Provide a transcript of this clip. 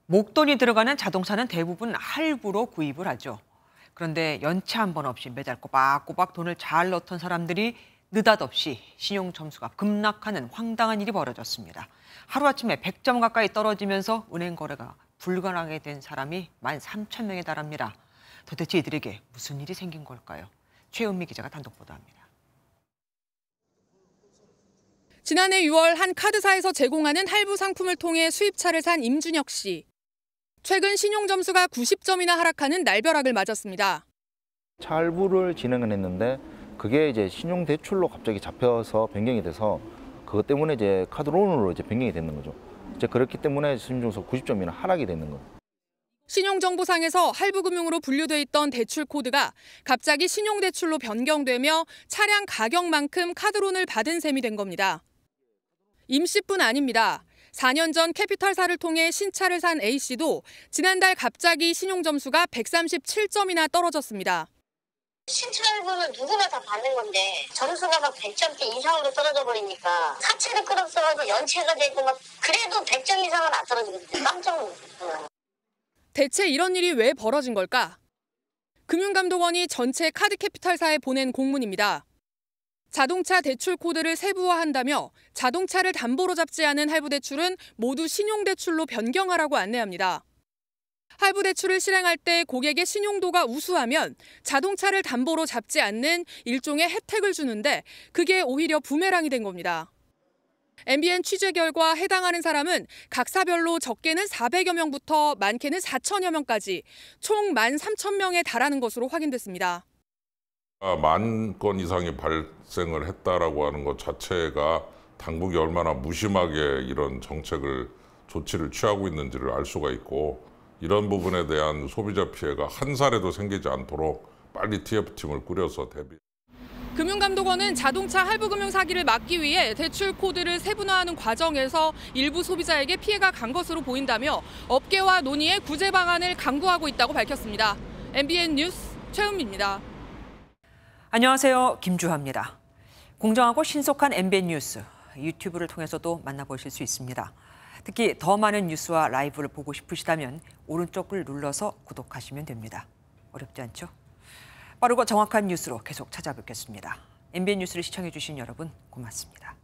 목돈이 들어가는 자동차는 대부분 할부로 구입을 하죠. 그런데 연체 한 번 없이 매달 꼬박꼬박 돈을 잘 넣던 사람들이 느닷없이 신용 점수가 급락하는 황당한 일이 벌어졌습니다. 하루아침에 100점 가까이 떨어지면서 은행 거래가 불가능하게 된 사람이 13,000명에 달합니다. 도대체 이들에게 무슨 일이 생긴 걸까요? 최은미 기자가 단독 보도합니다. 지난해 6월 한 카드사에서 제공하는 할부 상품을 통해 수입차를 산 임준혁 씨. 최근 신용 점수가 90점이나 하락하는 날벼락을 맞았습니다. 차 할부를 진행을 했는데 그게 이제 신용 대출로 갑자기 잡혀서 변경이 돼서 그것 때문에 이제 카드론으로 이제 변경이 되는 거죠. 이제 그렇기 때문에 신용 점수 90점이나 하락이 되는 거예요. 신용정보상에서 할부금융으로 분류돼 있던 대출 코드가 갑자기 신용대출로 변경되며 차량 가격만큼 카드론을 받은 셈이 된 겁니다. 임 씨뿐 아닙니다. 4년 전 캐피털사를 통해 신차를 산 A 씨도 지난달 갑자기 신용점수가 137점이나 떨어졌습니다. 신차 할부는 누구나 다 받는 건데 점수가 막 100점대 이상으로 떨어져 버리니까 사채를 끌어써가지고 연체가 되고 막 그래도 100점 이상은 안 떨어지거든요. 깜짝 놀랐어요. 대체 이런 일이 왜 벌어진 걸까? 금융감독원이 전체 카드캐피털사에 보낸 공문입니다. 자동차 대출 코드를 세부화한다며 자동차를 담보로 잡지 않은 할부대출은 모두 신용대출로 변경하라고 안내합니다. 할부대출을 실행할 때 고객의 신용도가 우수하면 자동차를 담보로 잡지 않는 일종의 혜택을 주는데 그게 오히려 부메랑이 된 겁니다. MBN 취재 결과 해당하는 사람은 각 사별로 적게는 400여 명부터 많게는 4천여 명까지 총 13,000명에 달하는 것으로 확인됐습니다. 10,000건 이상이 발생을 했다라고 하는 것 자체가 당국이 얼마나 무심하게 이런 조치를 취하고 있는지를 알 수가 있고 이런 부분에 대한 소비자 피해가 한 살에도 생기지 않도록 빨리 TF팀을 꾸려서 대비. 금융감독원은 자동차 할부금융 사기를 막기 위해 대출 코드를 세분화하는 과정에서 일부 소비자에게 피해가 간 것으로 보인다며 업계와 논의해 구제 방안을 강구하고 있다고 밝혔습니다. MBN 뉴스 최은미입니다. 안녕하세요. 김주하입니다. 공정하고 신속한 MBN 뉴스, 유튜브를 통해서도 만나보실 수 있습니다. 특히 더 많은 뉴스와 라이브를 보고 싶으시다면 오른쪽을 눌러서 구독하시면 됩니다. 어렵지 않죠? 빠르고 정확한 뉴스로 계속 찾아뵙겠습니다. MBN 뉴스를 시청해주신 여러분 고맙습니다.